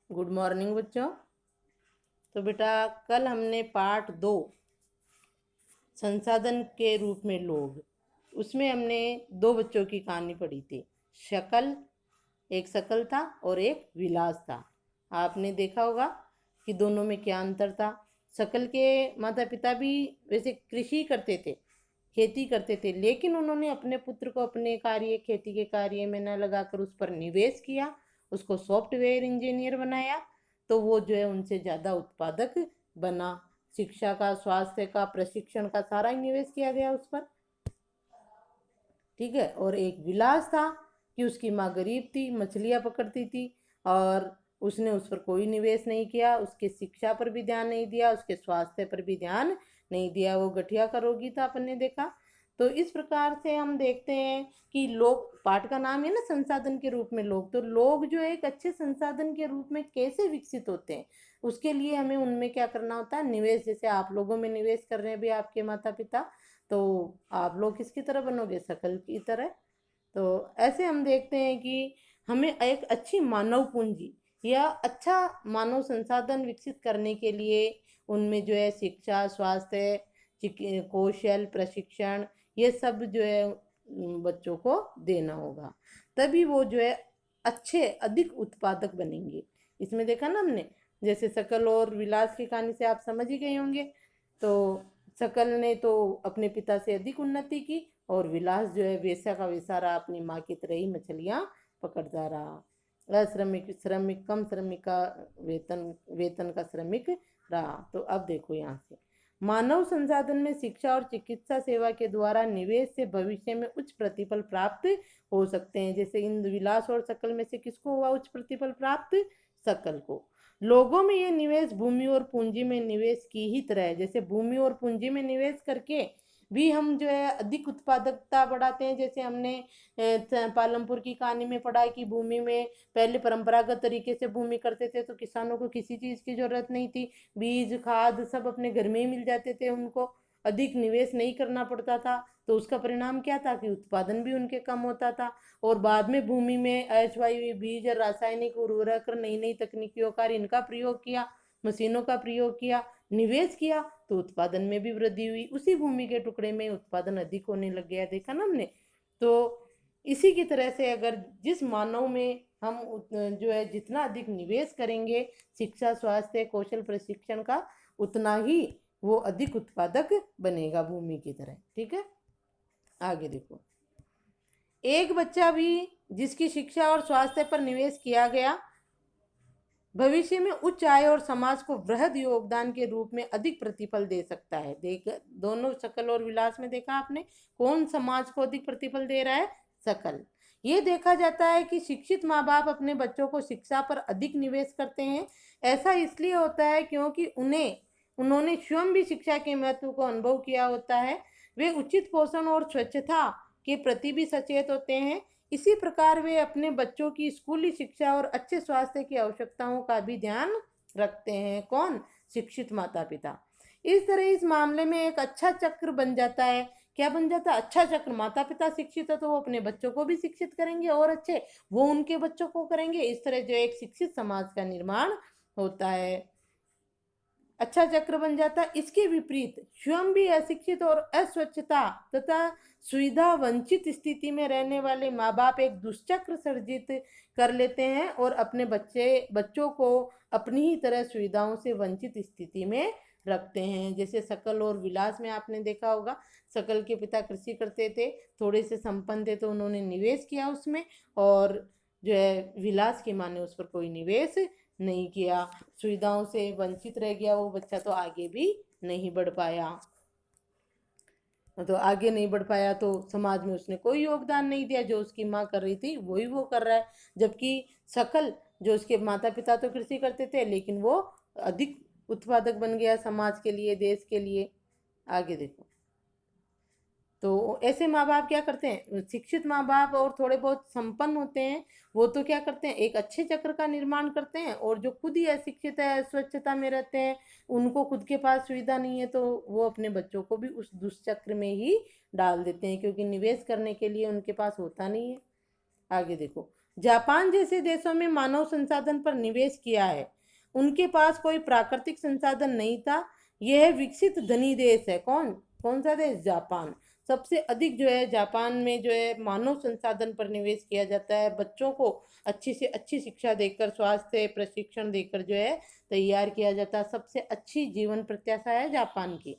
Good morning बच्चों। तो बेटा कल हमने पार्ट 2 संसाधन के रूप में लोग, उसमें हमने दो बच्चों की कहानी पढ़ी थी। शकल, एक शकल था और एक विलास था। आपने देखा होगा कि दोनों में क्या अंतर था। शकल के माता पिता भी वैसे कृषि करते थे, खेती करते थे, लेकिन उन्होंने अपने पुत्र को अपने कार्य, खेती के कार्य में न लगाकर उस पर निवेश किया, उसको सॉफ्टवेयर इंजीनियर बनाया। तो वो जो है उनसे ज़्यादा उत्पादक बना। शिक्षा का, स्वास्थ्य का, प्रशिक्षण का सारा ही निवेश किया गया उस पर। ठीक है। और एक विलास था कि उसकी माँ गरीब थी, मछलियाँ पकड़ती थी और उसने उस पर कोई निवेश नहीं किया, उसके शिक्षा पर भी ध्यान नहीं दिया, उसके स्वास्थ्य पर भी ध्यान नहीं दिया। वो गठिया का रोगी था, अपन ने देखा। तो इस प्रकार से हम देखते हैं कि लोग, पाठ का नाम है ना संसाधन के रूप में लोग, तो लोग जो एक अच्छे संसाधन के रूप में कैसे विकसित होते हैं, उसके लिए हमें उनमें क्या करना होता है, निवेश। जैसे आप लोगों में निवेश कर रहे हैं भी आपके माता पिता, तो आप लोग किसकी तरह बनोगे, शकल की तरह। तो ऐसे हम देखते हैं कि हमें एक अच्छी मानव पूंजी या अच्छा मानव संसाधन विकसित करने के लिए उनमें जो है शिक्षा, स्वास्थ्य, कौशल, प्रशिक्षण, ये सब जो है बच्चों को देना होगा। तभी वो जो है अच्छे, अधिक उत्पादक बनेंगे। इसमें देखा ना हमने, जैसे शकल और विलास की कहानी से आप समझ ही गए होंगे। तो शकल ने तो अपने पिता से अधिक उन्नति की और विलास जो है वैसा का वैसा रहा, अपनी माँ की तरह ही मछलियाँ पकड़ता रहा। अश्रमिक श्रमिक, कम श्रमिक का वेतन, वेतन का श्रमिक रहा। तो अब देखो यहाँ से, मानव संसाधन में शिक्षा और चिकित्सा सेवा के द्वारा निवेश से भविष्य में उच्च प्रतिफल प्राप्त हो सकते हैं। जैसे इन विलास और शकल में से किसको हुआ उच्च प्रतिफल प्राप्त? शकल को। लोगों में ये निवेश भूमि और पूंजी में निवेश की ही तरह है। जैसे भूमि और पूंजी में निवेश करके भी हम जो है अधिक उत्पादकता बढ़ाते हैं। जैसे हमने पालमपुर की कहानी में पढ़ा कि भूमि में पहले परंपरागत तरीके से भूमि करते थे तो किसानों को किसी चीज़ की जरूरत नहीं थी, बीज, खाद सब अपने घर में ही मिल जाते थे, उनको अधिक निवेश नहीं करना पड़ता था। तो उसका परिणाम क्या था कि उत्पादन भी उनके कम होता था। और बाद में भूमि में अजैविक बीज और रासायनिक उर्वरक, नई नई तकनीकियों का, इनका प्रयोग किया, मशीनों का प्रयोग किया, निवेश किया, तो उत्पादन में भी वृद्धि हुई। उसी भूमि के टुकड़े में उत्पादन अधिक होने लग गया, देखा ना हमने। तो इसी की तरह से अगर जिस मानव में हम जो है जितना अधिक निवेश करेंगे शिक्षा, स्वास्थ्य, कौशल, प्रशिक्षण का, उतना ही वो अधिक उत्पादक बनेगा भूमि की तरह। ठीक है, आगे देखो। एक बच्चा भी जिसकी शिक्षा और स्वास्थ्य पर निवेश किया गया भविष्य में उच्च आय और समाज को वृहद योगदान के रूप में अधिक प्रतिफल दे सकता है। देख, दोनों शकल और विलास में देखा आपने, कौन समाज को अधिक प्रतिफल दे रहा है? शकल। ये देखा जाता है कि शिक्षित माँ बाप अपने बच्चों को शिक्षा पर अधिक निवेश करते हैं। ऐसा इसलिए होता है क्योंकि उन्होंने स्वयं भी शिक्षा के महत्व को अनुभव किया होता है। वे उचित पोषण और स्वच्छता के प्रति भी सचेत होते हैं। इसी प्रकार वे अपने बच्चों की स्कूली शिक्षा और अच्छे स्वास्थ्य की आवश्यकताओं का भी ध्यान रखते हैं। कौन? शिक्षित माता पिता। इस तरह इस मामले में एक अच्छा चक्र बन जाता है। क्या बन जाता है? अच्छा चक्र। माता पिता शिक्षित है तो वो अपने बच्चों को भी शिक्षित करेंगे और अच्छे वो उनके बच्चों को करेंगे। इस तरह जो एक शिक्षित समाज का निर्माण होता है, अच्छा चक्र बन जाता है। इसके विपरीत स्वयं भी अशिक्षित और अस्वच्छता तथा सुविधा वंचित स्थिति में रहने वाले माँ बाप एक दुष्चक्र सर्जित कर लेते हैं और अपने बच्चों को अपनी ही तरह सुविधाओं से वंचित स्थिति में रखते हैं। जैसे शकल और विलास में आपने देखा होगा, शकल के पिता कृषि करते थे, थोड़े से संपन्न थे तो उन्होंने निवेश किया उसमें, और जो है विलास की माँ ने उस पर कोई निवेश नहीं किया, सुविधाओं से वंचित रह गया वो बच्चा, तो आगे भी नहीं बढ़ पाया। तो आगे नहीं बढ़ पाया तो समाज में उसने कोई योगदान नहीं दिया। जो उसकी माँ कर रही थी वही वो कर रहा है। जबकि शकल, जो उसके माता पिता तो कृषि करते थे लेकिन वो अधिक उत्पादक बन गया समाज के लिए, देश के लिए। आगे देखो। तो ऐसे माँ बाप क्या करते हैं, शिक्षित माँ बाप और थोड़े बहुत संपन्न होते हैं, वो तो क्या करते हैं, एक अच्छे चक्र का निर्माण करते हैं। और जो खुद ही अशिक्षित है, अस्वच्छता में रहते हैं, उनको खुद के पास सुविधा नहीं है, तो वो अपने बच्चों को भी उस दुष्चक्र में ही डाल देते हैं, क्योंकि निवेश करने के लिए उनके पास होता नहीं है। आगे देखो। जापान जैसे देशों में मानव संसाधन पर निवेश किया है। उनके पास कोई प्राकृतिक संसाधन नहीं था। यह विकसित धनी देश है। कौन कौन सा देश? जापान। सबसे अधिक जो है जापान में जो है मानव संसाधन पर निवेश किया जाता है। बच्चों को अच्छी से अच्छी शिक्षा देकर, स्वास्थ्य प्रशिक्षण देकर जो है तैयार किया जाता है। सबसे अच्छी जीवन प्रत्याशा है जापान की,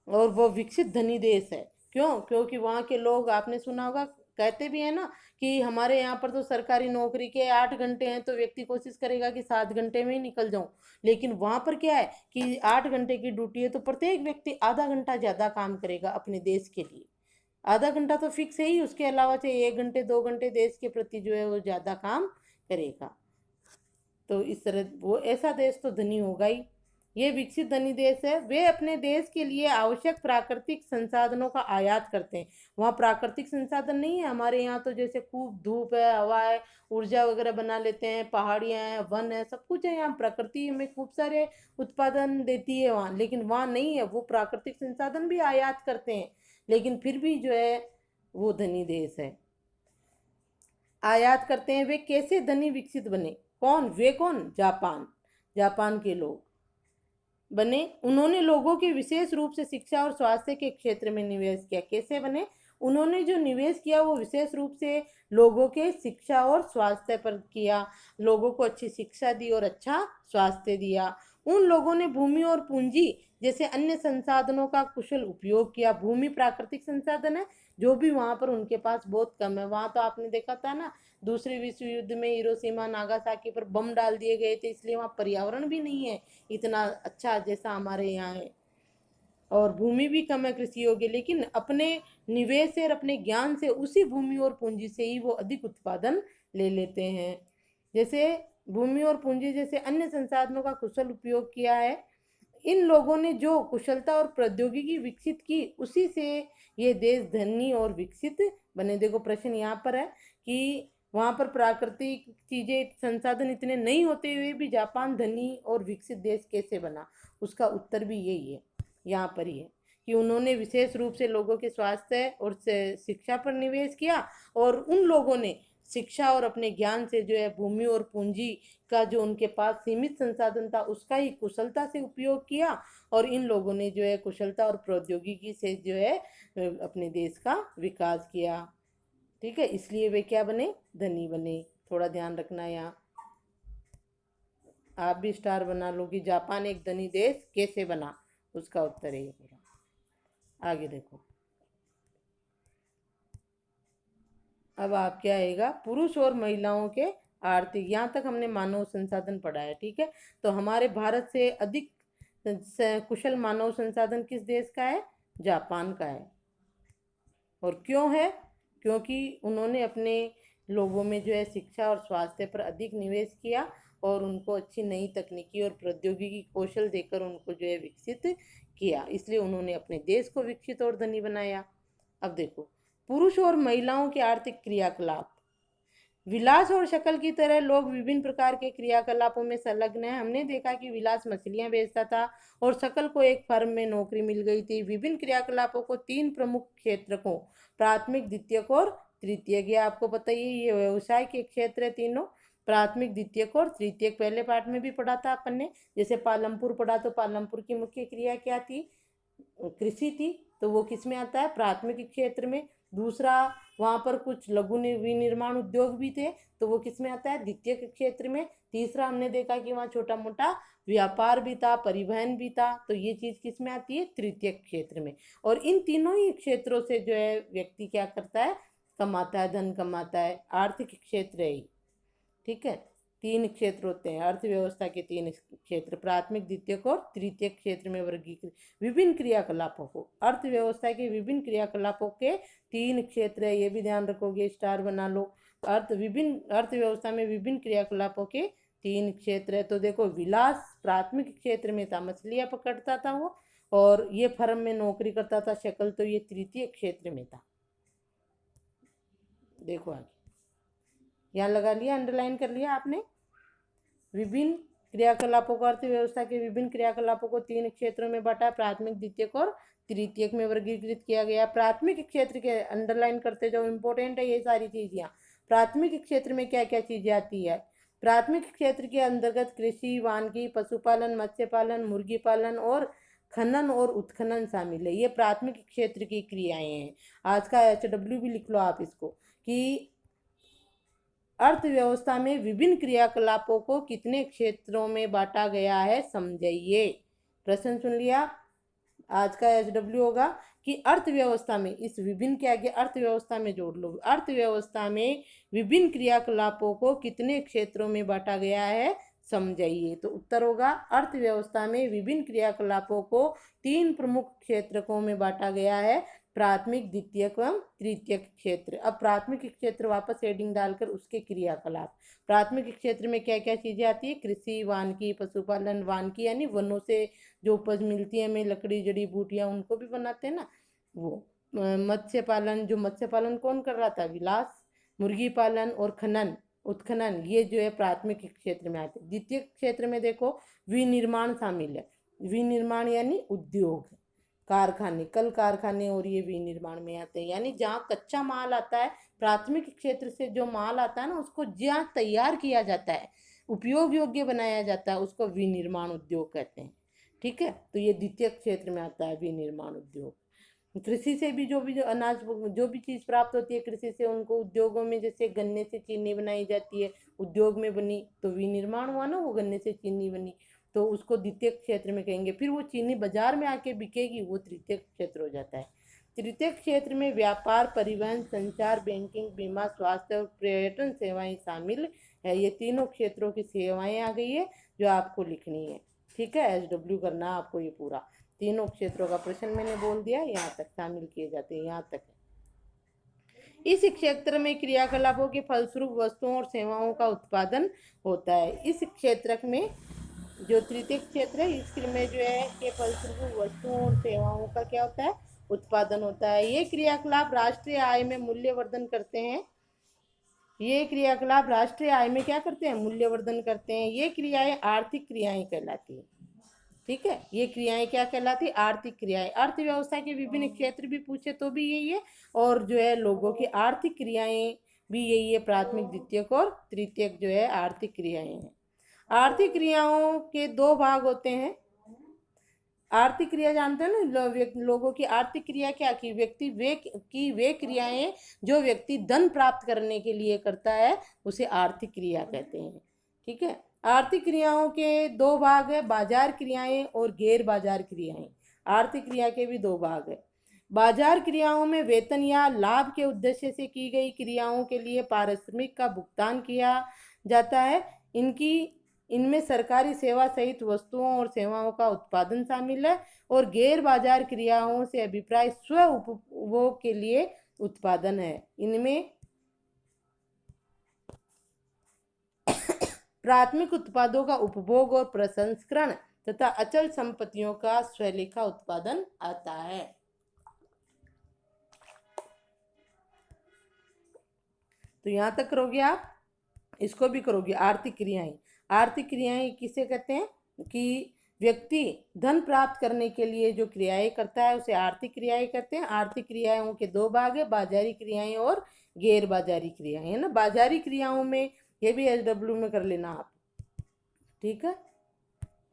और वो विकसित धनी देश है। क्यों? क्योंकि वहाँ के लोग, आपने सुना होगा, कहते भी है ना कि हमारे यहाँ पर तो सरकारी नौकरी के 8 घंटे हैं तो व्यक्ति कोशिश करेगा कि 7 घंटे में ही निकल जाऊं। लेकिन वहाँ पर क्या है कि 8 घंटे की ड्यूटी है तो प्रत्येक व्यक्ति आधा घंटा ज़्यादा काम करेगा अपने देश के लिए। आधा घंटा तो फिक्स है ही, उसके अलावा चाहे 1 घंटे 2 घंटे देश के प्रति जो है वो ज़्यादा काम करेगा। तो इस तरह वो ऐसा देश तो धनी होगा ही। ये विकसित धनी देश है। वे अपने देश के लिए आवश्यक प्राकृतिक संसाधनों का आयात करते हैं। वहाँ प्राकृतिक संसाधन नहीं है हमारे यहाँ, तो जैसे खूब धूप है, हवा है, ऊर्जा वगैरह बना लेते हैं, पहाड़ियाँ हैं, वन है, सब कुछ है। यहाँ प्रकृति हमें खूब सारे उत्पादन देती है वहाँ, लेकिन वहाँ नहीं है। वो प्राकृतिक संसाधन भी आयात करते हैं, लेकिन फिर भी जो है वो धनी देश है, आयात करते हैं। वे कैसे धनी विकसित बने? कौन? वे कौन? जापान। जापान के लोग बने। उन्होंने लोगों के विशेष रूप से शिक्षा और स्वास्थ्य के क्षेत्र में निवेश किया। कैसे बने? उन्होंने जो निवेश किया वो विशेष रूप से लोगों के शिक्षा और स्वास्थ्य पर किया। लोगों को अच्छी शिक्षा दी और अच्छा स्वास्थ्य दिया। उन लोगों ने भूमि और पूंजी जैसे अन्य संसाधनों का कुशल उपयोग किया। भूमि प्राकृतिक संसाधन है, जो भी वहाँ पर उनके पास बहुत कम है। वहाँ तो आपने देखा था ना, दूसरे विश्व युद्ध में हिरोशिमा नागासाकी पर बम डाल दिए गए थे, इसलिए वहाँ पर्यावरण भी नहीं है इतना अच्छा जैसा हमारे यहाँ है, और भूमि भी कम है कृषि योग्य। लेकिन अपने निवेश से और अपने ज्ञान से उसी भूमि और पूंजी से ही वो अधिक उत्पादन ले लेते हैं। जैसे भूमि और पूंजी जैसे अन्य संसाधनों का कुशल उपयोग किया है। इन लोगों ने जो कुशलता और प्रौद्योगिकी विकसित की, उसी से ये देश धनी और विकसित बने। देखो प्रश्न यहाँ पर है कि वहाँ पर प्राकृतिक चीजें, संसाधन इतने नहीं होते हुए भी जापान धनी और विकसित देश कैसे बना? उसका उत्तर भी यही है, यहाँ पर ही है कि उन्होंने विशेष रूप से लोगों के स्वास्थ्य और शिक्षा पर निवेश किया, और उन लोगों ने शिक्षा और अपने ज्ञान से जो है भूमि और पूंजी का जो उनके पास सीमित संसाधन था उसका ही कुशलता से उपयोग किया, और इन लोगों ने जो है कुशलता और प्रौद्योगिकी से जो है अपने देश का विकास किया। ठीक है, इसलिए वे क्या बने? धनी बने। थोड़ा ध्यान रखना यहाँ, आप भी स्टार बना लो कि जापान एक धनी देश कैसे बना, उसका उत्तर है ये पूरा। आगे देखो, अब आप क्या आएगा? पुरुष और महिलाओं के आर्थिक। यहाँ तक हमने मानव संसाधन पढ़ा है। ठीक है, तो हमारे भारत से अधिक कुशल मानव संसाधन किस देश का है? जापान का है। और क्यों है? क्योंकि उन्होंने अपने लोगों में जो है शिक्षा और स्वास्थ्य पर अधिक निवेश किया, और उनको अच्छी नई तकनीकी और प्रौद्योगिकी कौशल देकर उनको जो है विकसित किया। इसलिए उन्होंने अपने देश को विकसित और धनी बनाया। अब देखो, पुरुष और महिलाओं के आर्थिक क्रियाकलाप। विलास और शकल की तरह लोग विभिन्न प्रकार के क्रियाकलापों में संलग्न हैं। हमने देखा कि विलास मछलियां बेचता था और शकल को एक फर्म में नौकरी मिल गई थी। विभिन्न क्रियाकलापों को 3 प्रमुख क्षेत्रकों, प्राथमिक, द्वितीयक और तृतीयक, ये आपको पता ही है, ये व्यवसाय के क्षेत्र है तीनों, प्राथमिक, द्वितीयक और तृतीयक। पहले पार्ट में भी पढ़ा था अपन ने। जैसे पालमपुर पढ़ा, तो पालमपुर की मुख्य क्रिया क्या थी? कृषि थी, तो वो किस में आता है? प्राथमिक क्षेत्र में। दूसरा, वहाँ पर कुछ लघु विनिर्माण उद्योग भी थे, तो वो किस में आता है? द्वितीय क्षेत्र में। तीसरा, हमने देखा कि वहाँ छोटा मोटा व्यापार भी था, परिवहन भी था, तो ये चीज़ किस में आती है? तृतीय क्षेत्र में। और इन तीनों ही क्षेत्रों से जो है व्यक्ति क्या करता है? कमाता है, धन कमाता है। आर्थिक क्षेत्र है ये। ठीक है, 3 क्षेत्र होते हैं अर्थव्यवस्था के, 3 क्षेत्र, प्राथमिक, द्वितीयक और तृतीय क्षेत्र में वर्गीकृत विभिन्न क्रियाकलापों को। अर्थव्यवस्था के विभिन्न क्रियाकलापों के 3 क्षेत्र है, ये भी ध्यान रखोगे, स्टार बना लो। अर्थव्यवस्था में विभिन्न क्रियाकलापों के 3 क्षेत्र है। तो देखो, विलास प्राथमिक क्षेत्र में था, मछलियां पकड़ता था वो, और ये फर्म में नौकरी करता था। शकल तो ये तृतीय क्षेत्र में था। देखो आगे, यहाँ लगा लिया, अंडरलाइन कर लिया आपने। विभिन्न क्रियाकलापों को, अर्थव्यवस्था के विभिन्न क्रियाकलापों को 3 क्षेत्रों में बांटा, प्राथमिक, द्वितीयक और तृतीयक में वर्गीकृत किया गया। प्राथमिक क्षेत्र के अंडरलाइन करते जाओ, इंपॉर्टेंट है ये सारी चीज यहाँ। प्राथमिक क्षेत्र में क्या क्या चीजें आती है? प्राथमिक क्षेत्र के अंतर्गत कृषि, वानिकी, पशुपालन, मत्स्य पालन, मुर्गी पालन और खनन और उत्खनन शामिल है। ये प्राथमिक क्षेत्र की क्रियाएं हैं। आज का HW भी लिख लो आप इसको, कि अर्थव्यवस्था में विभिन्न क्रियाकलापों को कितने क्षेत्रों में बांटा गया है, समझिए। प्रश्न सुन लिया। आज का HW होगा कि अर्थव्यवस्था में, इस विभिन्न के आगे अर्थव्यवस्था में जोड़ लो, अर्थव्यवस्था में विभिन्न क्रियाकलापों को कितने क्षेत्रों में बांटा गया है, समझाइए। तो उत्तर होगा अर्थव्यवस्था में विभिन्न क्रियाकलापों को 3 प्रमुख क्षेत्रकों में बांटा गया है, प्राथमिक, द्वितीयक एवं तृतीयक क्षेत्र। अब प्राथमिक क्षेत्र वापस हेडिंग डालकर उसके क्रियाकलाप। प्राथमिक क्षेत्र में क्या क्या चीजें आती है? कृषि, वानिकी, पशुपालन, वानिकी यानी वनों से जो उपज मिलती है हमें, लकड़ी, जड़ी बूटियां, उनको भी बनाते हैं ना वो। मत्स्य पालन, जो मत्स्य पालन कौन कर रहा था? विलास। मुर्गी पालन और खनन, उत्खनन, ये जो है प्राथमिक क्षेत्र में आते हैं। द्वितीय क्षेत्र में देखो विनिर्माण शामिल है। विनिर्माण यानी उद्योग, कारखाने, कल कारखाने, और ये विनिर्माण में आते हैं। यानी जहाँ कच्चा माल आता है, प्राथमिक क्षेत्र से जो माल आता है ना, उसको जहाँ तैयार किया जाता है, उपयोग योग्य बनाया जाता है, उसको विनिर्माण उद्योग कहते हैं। ठीक है, तो ये द्वितीय क्षेत्र में आता है विनिर्माण उद्योग। कृषि से भी जो अनाज, जो भी चीज़ प्राप्त होती है कृषि से, उनको उद्योगों में, जैसे गन्ने से चीनी बनाई जाती है, उद्योग में बनी तो विनिर्माण हुआ ना, वो गन्ने से चीनी बनी, तो उसको द्वितीय क्षेत्र में कहेंगे। फिर वो चीनी बाजार में आके बिकेगी, वो तृतीय क्षेत्र हो जाता है। तृतीय क्षेत्र में व्यापार, परिवहन, संचार, बैंकिंग, बीमा, स्वास्थ्य और पर्यटन सेवाएं शामिल है। ये तीनों क्षेत्रों की सेवाएं आ गई है जो आपको लिखनी है। ठीक है, HW करना आपको ये पूरा। तीनों क्षेत्रों का प्रश्न मैंने बोल दिया, यहाँ तक शामिल किए जाते हैं, यहाँ तक। इस क्षेत्र में क्रियाकलापों के फलस्वरूप वस्तुओं और सेवाओं का उत्पादन होता है। इस क्षेत्र में जो तृतीय क्षेत्र है, इसमें जो है के फलस्वरूप वस्तुओं और सेवाओं का क्या होता है? उत्पादन होता है। ये क्रियाकलाप राष्ट्रीय आय में मूल्यवर्धन करते हैं। ये क्रियाकलाप राष्ट्रीय आय में क्या करते हैं? मूल्यवर्धन करते हैं। ये क्रियाएं आर्थिक क्रियाएं कहलाती है। ठीक है, ये क्रियाएं क्या कहलाती? आर्थिक क्रियाएं। अर्थव्यवस्था के विभिन्न क्षेत्र भी पूछे तो भी यही है, और जो है लोगों की आर्थिक क्रियाएं भी यही है। प्राथमिक, द्वितीयक और तृतीयक जो है आर्थिक क्रियाएं हैं। आर्थिक क्रियाओं के 2 भाग होते हैं। आर्थिक क्रिया जानते हैं ना, लोगों की आर्थिक क्रिया क्या की? वे क्रियाएं जो व्यक्ति धन प्राप्त करने के लिए करता है, उसे आर्थिक क्रिया कहते हैं। ठीक है, आर्थिक क्रियाओं के 2 भाग है, बाजार क्रियाएं और गैर बाजार क्रियाएं। आर्थिक क्रिया के भी 2 भाग है। बाजार क्रियाओं में वेतन या लाभ के उद्देश्य से की गई क्रियाओं के लिए पारिश्रमिक का भुगतान किया जाता है। इनमें सरकारी सेवा सहित वस्तुओं और सेवाओं का उत्पादन शामिल है। और गैर बाजार क्रियाओं से अभिप्राय स्व उपभोग के लिए उत्पादन है। इनमें प्राथमिक उत्पादों का उपभोग और प्रसंस्करण तथा अचल संपत्तियों का स्वलेखा उत्पादन आता है। तो यहाँ तक करोगे आप, इसको भी करोगे। आर्थिक क्रियाएं, आर्थिक क्रियाएं किसे कहते हैं? कि व्यक्ति धन प्राप्त करने के लिए जो क्रियाएं करता है उसे आर्थिक क्रियाएं कहते हैं। आर्थिक क्रियाओं के 2 भाग है, बाजारी क्रियाएं और गैर बाजारी क्रियाएं, है ना। बाजारी क्रियाओं में ये भी HW में कर लेना आप। ठीक है,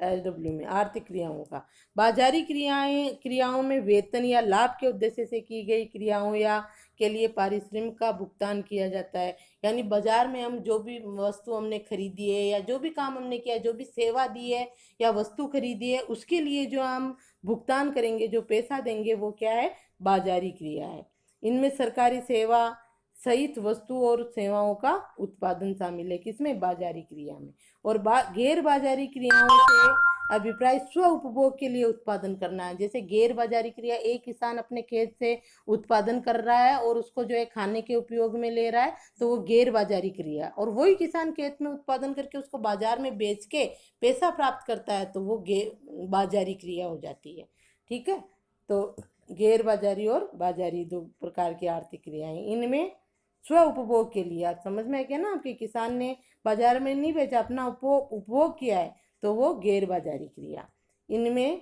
HW में आर्थिक क्रियाओं का। बाजारी क्रियाओं में वेतन या लाभ के उद्देश्य से की गई क्रियाओं या के लिए पारिश्रमिक का भुगतान किया जाता है। यानी बाजार में हम जो भी वस्तु हमने खरीदी है, या जो भी काम हमने किया, जो भी सेवा दी है या वस्तु खरीदी है, उसके लिए जो हम भुगतान करेंगे, जो पैसा देंगे, वो क्या है? बाजारी क्रिया है। इनमें सरकारी सेवा सहित वस्तु और सेवाओं का उत्पादन शामिल है। किसमें? बाजारी क्रिया में। और गैर बाजारी क्रियाओं से अभिप्राय स्व उपभोग के लिए उत्पादन करना है। जैसे गैर बाजारी क्रिया, एक किसान अपने खेत से उत्पादन कर रहा है और उसको जो है खाने के उपयोग में ले रहा है, तो वो गैर बाजारी क्रिया। और वही किसान खेत में उत्पादन करके उसको बाजार में बेच के पैसा प्राप्त करता है, तो वो गैर बाजारी क्रिया हो जाती है। ठीक है, तो गैर बाजारी और बाजारी 2 प्रकार की आर्थिक क्रियाएं। इनमें स्व उपभोग के लिए, आप समझ में आ गया ना, आपके किसान ने बाजार में नहीं बेचा, अपना उपभोग किया है, तो वो गैर बाजारी क्रिया। इनमें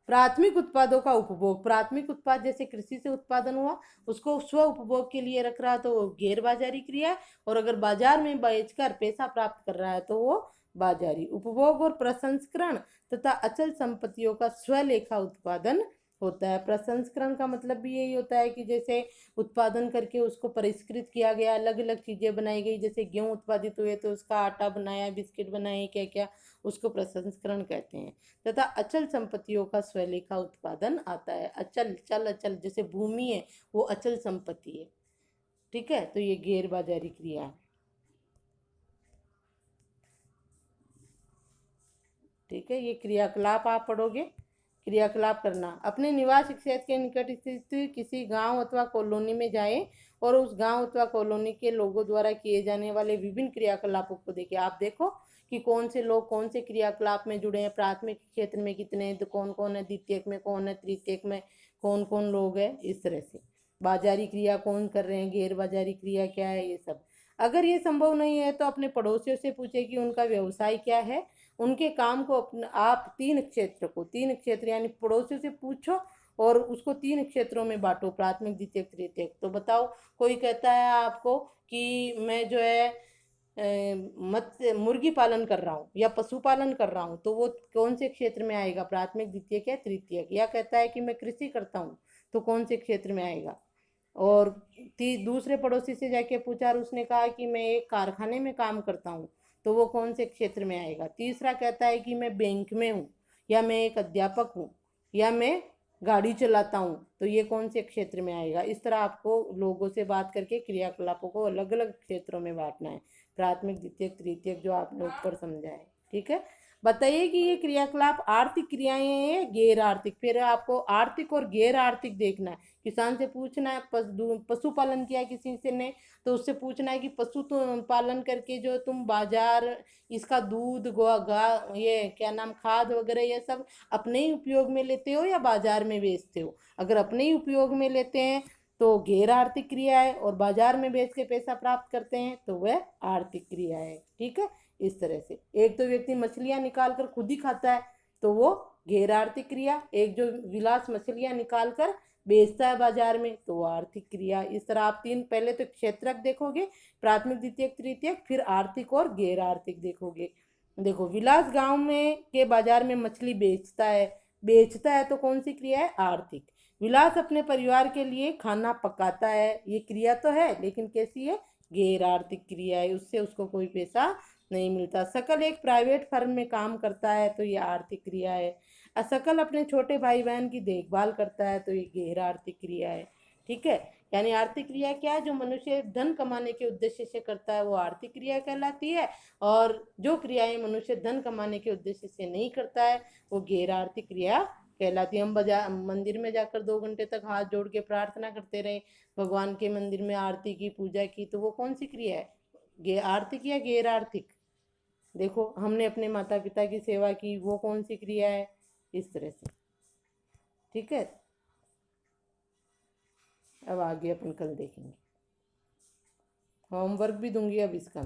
प्राथमिक उत्पादों का उपभोग, प्राथमिक उत्पाद जैसे कृषि से उत्पादन हुआ उसको स्व उपभोग के लिए रख रहा तो वो गैर बाजारी क्रिया है, और अगर बाजार में बेचकर पैसा प्राप्त कर रहा है तो वो बाजारी। उपभोग और प्रसंस्करण तथा अचल संपत्तियों का स्वलेखा उत्पादन होता है। प्रसंस्करण का मतलब भी यही होता है कि जैसे उत्पादन करके उसको परिष्कृत किया गया, अलग अलग चीजें बनाई गई, जैसे गेहूं उत्पादित हुए तो उसका आटा बनाया, बिस्किट बनाए, क्या क्या, उसको प्रसंस्करण कहते हैं। तथा अचल संपत्तियों का स्वलेखा उत्पादन आता है। अचल, चल अचल, जैसे भूमि है वो अचल संपत्ति है, ठीक है, तो ये गैर बाजारी क्रिया है, ठीक है। ये क्रियाकलाप आप पढ़ोगे, क्रियाकलाप करना। अपने निवास क्षेत्र के निकट स्थित किसी गांव अथवा कॉलोनी में जाएं और उस गांव अथवा कॉलोनी के लोगों द्वारा किए जाने वाले विभिन्न क्रियाकलापों को देखें। आप देखो कि कौन से लोग कौन से क्रियाकलाप में जुड़े हैं, प्राथमिक क्षेत्र में कितने हैं, तो कौन कौन है, द्वितीयक में कौन है, तृतीयक में कौन कौन लोग हैं, इस तरह से। बाजारी क्रिया कौन कर रहे हैं, गैर बाजारी क्रिया क्या है, ये सब। अगर ये संभव नहीं है तो अपने पड़ोसियों से पूछे कि उनका व्यवसाय क्या है, उनके काम को अपने आप तीन क्षेत्र को, तीन क्षेत्र यानी पड़ोसियों से पूछो और उसको तीन क्षेत्रों में बांटो, प्राथमिक द्वितीयक तृतीयक। तो बताओ, कोई कहता है आपको कि मैं जो है मत्स्य मुर्गी पालन कर रहा हूँ या पशुपालन कर रहा हूँ, तो वो कौन से क्षेत्र में आएगा, प्राथमिक द्वितीयक या तृतीयक। या कहता है कि मैं कृषि करता हूँ, तो कौन से क्षेत्र में आएगा। और दूसरे पड़ोसी से जाके पूछा और उसने कहा कि मैं एक कारखाने में काम करता हूँ, तो वो कौन से क्षेत्र में आएगा। तीसरा कहता है कि मैं बैंक में हूँ, या मैं एक अध्यापक हूँ, या मैं गाड़ी चलाता हूँ, तो ये कौन से क्षेत्र में आएगा। इस तरह आपको लोगों से बात करके क्रियाकलापों को अलग अलग क्षेत्रों में बांटना है, प्राथमिक द्वितीयक तृतीयक, जो आपने ऊपर समझा है, ठीक है। बताइए कि ये क्रियाकलाप आर्थिक क्रियाएं हैं गैर आर्थिक। फिर आपको आर्थिक और गैर आर्थिक देखना है। किसान से पूछना है, पशुपालन किया किसी से ने, तो उससे पूछना है कि पशु तो पालन करके जो तुम बाजार इसका दूध ये क्या नाम, खाद वगैरह ये सब अपने ही उपयोग में लेते हो या बाजार में बेचते हो। अगर अपने ही उपयोग में लेते हैं तो गैर आर्थिक क्रिया है, और बाजार में बेच के पैसा प्राप्त करते हैं तो वह आर्थिक क्रिया है, ठीक है। इस तरह से एक तो व्यक्ति मछलियां निकाल कर खुद ही खाता है तो वो गैर आर्थिक क्रिया, एक जो विलास मछलियां निकाल कर बेचता है बाजार में तो वो आर्थिक क्रिया। इस तरह आप तीन, पहले तो क्षेत्रक देखोगे, प्राथमिक द्वितीयक तृतीयक, फिर आर्थिक और गैर आर्थिक देखोगे। देखो, विलास गांव में के बाजार में मछली बेचता है तो कौन सी क्रिया है, आर्थिक। विलास अपने परिवार के लिए खाना पकाता है, ये क्रिया तो है लेकिन कैसी है, गैर आर्थिक क्रिया है, उससे उसको कोई पैसा नहीं मिलता। सकल एक प्राइवेट फर्म में काम करता है तो ये आर्थिक क्रिया है। असकल अपने छोटे भाई बहन की देखभाल करता है तो ये गैर आर्थिक क्रिया है, ठीक है। यानी आर्थिक क्रिया क्या है, जो मनुष्य धन कमाने के उद्देश्य से करता है वो आर्थिक क्रिया कहलाती है, और जो क्रियाएं मनुष्य धन कमाने के उद्देश्य से नहीं करता है वो गैर आर्थिक क्रिया कहलाती है। हम मंदिर में जाकर 2 घंटे तक हाथ जोड़ के प्रार्थना करते रहे, भगवान के मंदिर में आरती की, पूजा की, तो वो कौन सी क्रिया है, आर्थिक या गैर आर्थिक। देखो, हमने अपने माता पिता की सेवा की, वो कौन सी क्रिया है, इस तरह से, ठीक है। अब आगे अपन कल देखेंगे, होमवर्क भी दूंगी अब इसका।